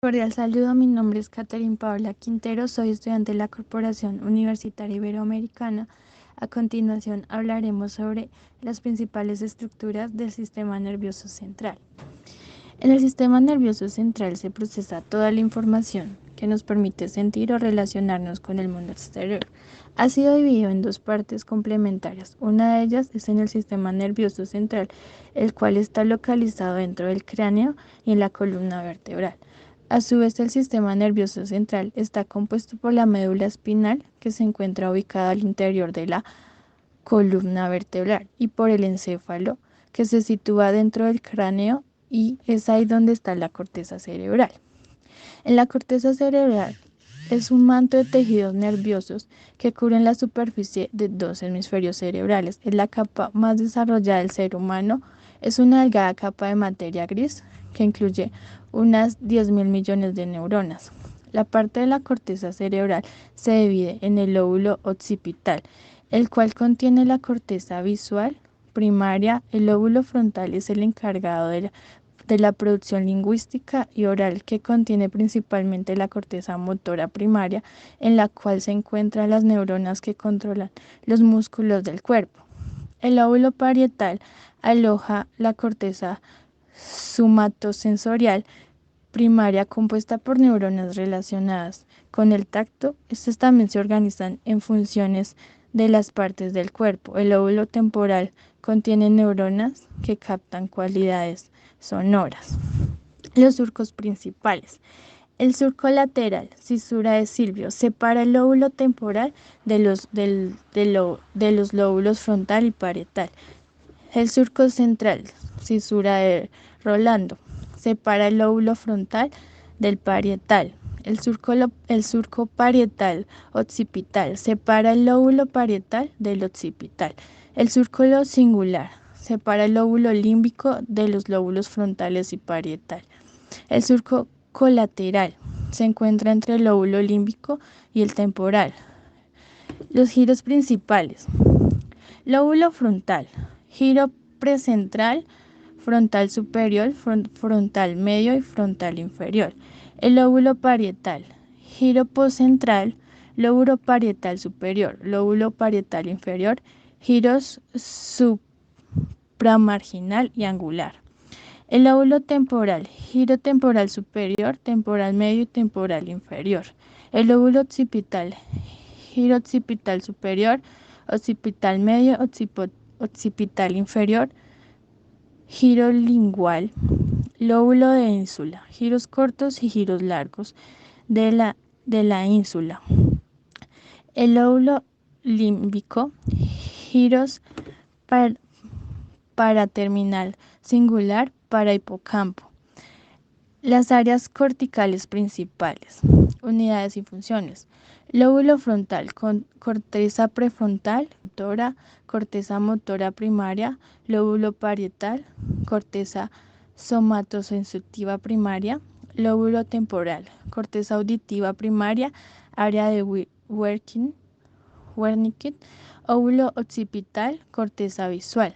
Cordial saludo, mi nombre es Catherine Paola Quintero, soy estudiante de la Corporación Universitaria Iberoamericana. A continuación hablaremos sobre las principales estructuras del sistema nervioso central. En el sistema nervioso central se procesa toda la información que nos permite sentir o relacionarnos con el mundo exterior. Ha sido dividido en dos partes complementarias. Una de ellas es en el sistema nervioso central, el cual está localizado dentro del cráneo y en la columna vertebral. A su vez, el sistema nervioso central está compuesto por la médula espinal, que se encuentra ubicada al interior de la columna vertebral, y por el encéfalo, que se sitúa dentro del cráneo y es ahí donde está la corteza cerebral. En la corteza cerebral es un manto de tejidos nerviosos que cubren la superficie de dos hemisferios cerebrales. Es la capa más desarrollada del ser humano. Es una delgada capa de materia gris que incluye unas 10.000 millones de neuronas. La parte de la corteza cerebral se divide en el lóbulo occipital, el cual contiene la corteza visual primaria. El lóbulo frontal es el encargado de la producción lingüística y oral, que contiene principalmente la corteza motora primaria, en la cual se encuentran las neuronas que controlan los músculos del cuerpo. El lóbulo parietal aloja la corteza somatosensorial primaria, compuesta por neuronas relacionadas con el tacto. Estas también se organizan en funciones de las partes del cuerpo. El lóbulo temporal contiene neuronas que captan cualidades sonoras. Los surcos principales. El surco lateral, cisura de Silvio, separa el lóbulo temporal de los lóbulos frontal y parietal. El surco central, cisura de Rolando, separa el lóbulo frontal del parietal. El surco parietal occipital separa el lóbulo parietal del occipital. El surco singular separa el lóbulo límbico de los lóbulos frontales y parietal. El surco colateral se encuentra entre el lóbulo límbico y el temporal. Los giros principales. Lóbulo frontal, giro precentral, frontal superior, frontal medio y frontal inferior. El lóbulo parietal, giro postcentral, lóbulo parietal superior, lóbulo parietal inferior, giros supramarginal y angular. El lóbulo temporal, giro temporal superior, temporal medio y temporal inferior. El lóbulo occipital, giro occipital superior, occipital medio, occipital inferior, giro lingual. Lóbulo de ínsula, giros cortos y giros largos de la ínsula. El lóbulo límbico, giros para terminal singular para hipocampo. Las áreas corticales principales. Unidades y funciones. Lóbulo frontal, corteza prefrontal, corteza motora primaria, lóbulo parietal, corteza somatosensitiva primaria, lóbulo temporal, corteza auditiva primaria, área de Wernicke, óvulo occipital, corteza visual.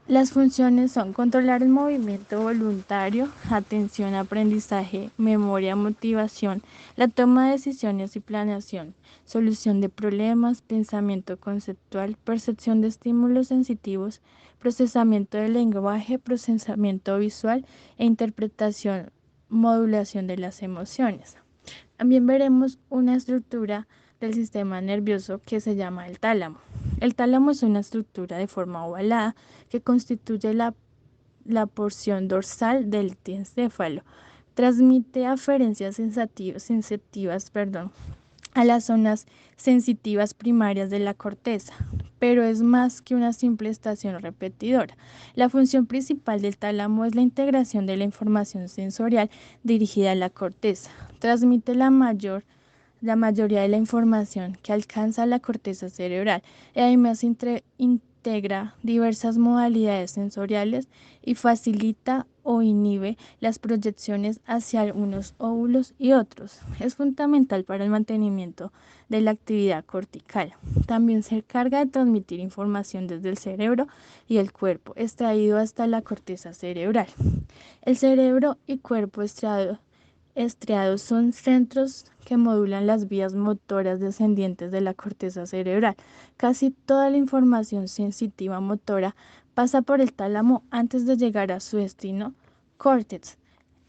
Las funciones son controlar el movimiento voluntario, atención, aprendizaje, memoria, motivación, la toma de decisiones y planeación, solución de problemas, pensamiento conceptual, percepción de estímulos sensitivos, procesamiento del lenguaje, procesamiento visual e interpretación, modulación de las emociones. También veremos una estructura del sistema nervioso que se llama el tálamo. El tálamo es una estructura de forma ovalada que constituye la porción dorsal del encéfalo. Transmite aferencias sensitivas a las zonas sensitivas primarias de la corteza, pero es más que una simple estación repetidora. La función principal del tálamo es la integración de la información sensorial dirigida a la corteza. Transmite la mayoría de la información que alcanza la corteza cerebral y además integra diversas modalidades sensoriales y facilita o inhibe las proyecciones hacia unos óvulos y otros. Es fundamental para el mantenimiento de la actividad cortical. También se encarga de transmitir información desde el cerebro y el cuerpo, extraído hasta la corteza cerebral. El cerebro y cuerpo estriados son centros que modulan las vías motoras descendientes de la corteza cerebral. Casi toda la información sensitiva motora pasa por el tálamo antes de llegar a su destino, córtex.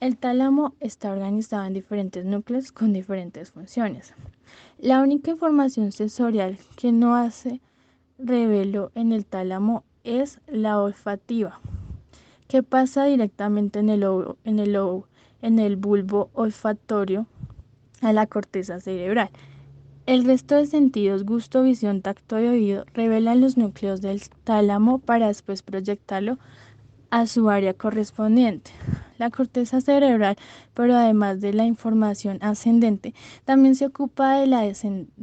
El tálamo está organizado en diferentes núcleos con diferentes funciones. La única información sensorial que no hace revelo en el tálamo es la olfativa, que pasa directamente en el bulbo olfatorio a la corteza cerebral. El resto de sentidos, gusto, visión, tacto y oído, revelan los núcleos del tálamo para después proyectarlo a su área correspondiente. La corteza cerebral, pero además de la información ascendente, también se ocupa de la descendente,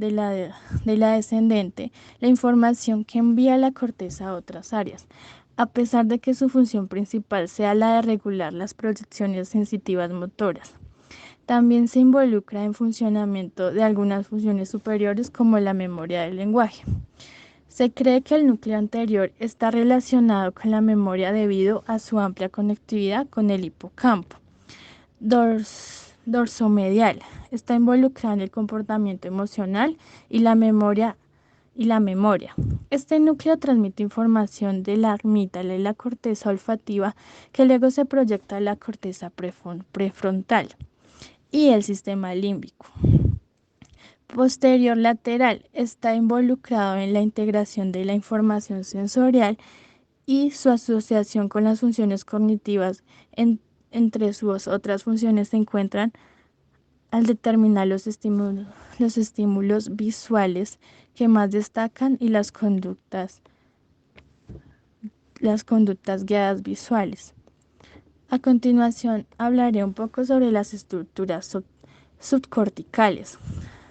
la información que envía la corteza a otras áreas. A pesar de que su función principal sea la de regular las proyecciones sensitivas motoras, también se involucra en funcionamiento de algunas funciones superiores como la memoria del lenguaje. Se cree que el núcleo anterior está relacionado con la memoria debido a su amplia conectividad con el hipocampo. Dorsomedial está involucrado en el comportamiento emocional y la memoria. Este núcleo transmite información de la amígdala y la corteza olfativa que luego se proyecta a la corteza prefrontal y el sistema límbico. Posterior lateral está involucrado en la integración de la información sensorial y su asociación con las funciones cognitivas. Entre sus otras funciones se encuentran al determinar los estímulos visuales que más destacan y las conductas guiadas visuales. A continuación hablaré un poco sobre las estructuras subcorticales.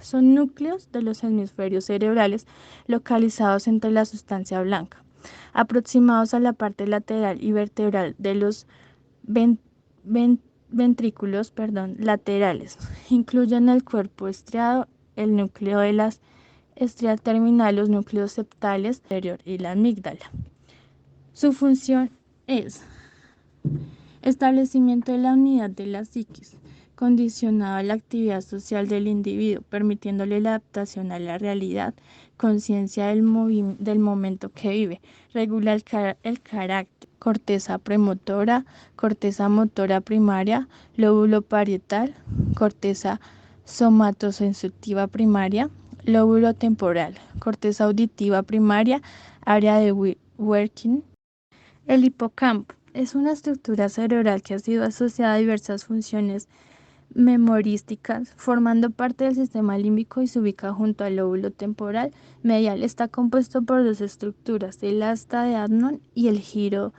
Son núcleos de los hemisferios cerebrales localizados entre la sustancia blanca, aproximados a la parte lateral y vertebral de los ventrículos laterales. Incluyen el cuerpo estriado, el núcleo de las estrías terminal, los núcleos septales anterior y la amígdala. Su función es establecimiento de la unidad de la psiquis, condicionado a la actividad social del individuo, permitiéndole la adaptación a la realidad, conciencia del momento que vive, regula el carácter, corteza premotora, corteza motora primaria, lóbulo parietal, corteza somatosensitiva primaria, lóbulo temporal, corteza auditiva primaria, área de Wernicke. El hipocampo es una estructura cerebral que ha sido asociada a diversas funciones memorísticas, formando parte del sistema límbico y se ubica junto al lóbulo temporal medial. Está compuesto por dos estructuras, el asta de Adnon y el giro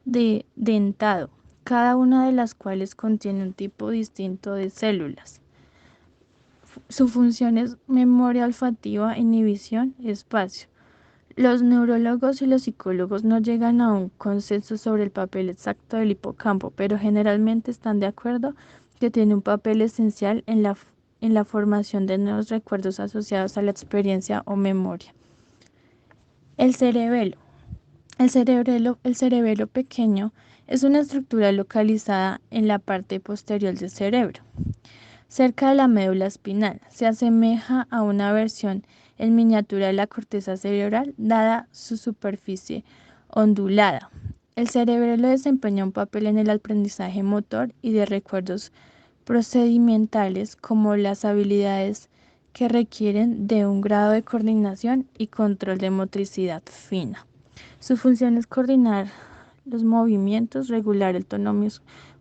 dentado, cada una de las cuales contiene un tipo distinto de células. Su función es memoria olfativa, inhibición, espacio. Los neurólogos y los psicólogos no llegan a un consenso sobre el papel exacto del hipocampo, pero generalmente están de acuerdo que tiene un papel esencial en la formación de nuevos recuerdos asociados a la experiencia o memoria. El cerebelo. El cerebelo pequeño es una estructura localizada en la parte posterior del cerebro, cerca de la médula espinal. Se asemeja a una versión en miniatura de la corteza cerebral, dada su superficie ondulada. El cerebelo desempeña un papel en el aprendizaje motor y de recuerdos procedimentales, como las habilidades que requieren de un grado de coordinación y control de motricidad fina. Su función es coordinar los movimientos, regular el tono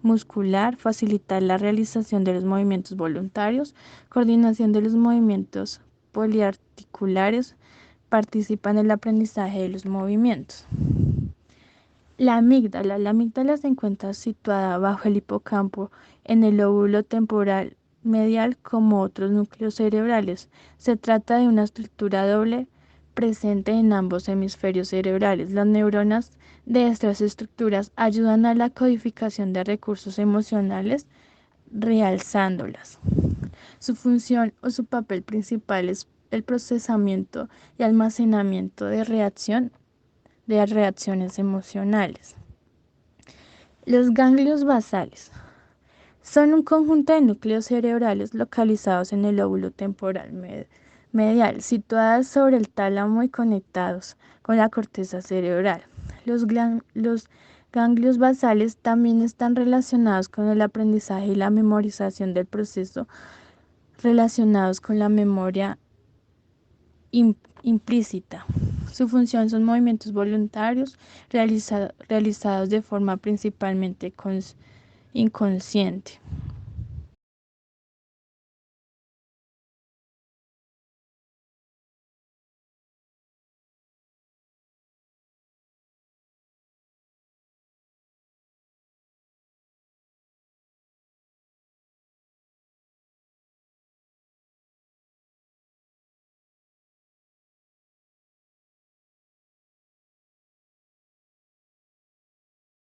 muscular, facilitar la realización de los movimientos voluntarios, coordinación de los movimientos poliarticulares, participa en el aprendizaje de los movimientos. La amígdala se encuentra situada bajo el hipocampo en el lóbulo temporal medial como otros núcleos cerebrales. Se trata de una estructura doble presente en ambos hemisferios cerebrales. Las neuronas de estas estructuras ayudan a la codificación de recursos emocionales, realzándolas. Su función o su papel principal es el procesamiento y almacenamiento de reacciones emocionales. Los ganglios basales son un conjunto de núcleos cerebrales localizados en el lóbulo temporal medial, situados sobre el tálamo y conectados con la corteza cerebral. Los ganglios basales también están relacionados con el aprendizaje y la memorización del proceso relacionados con la memoria implícita. Su función son movimientos voluntarios realizados de forma principalmente inconsciente.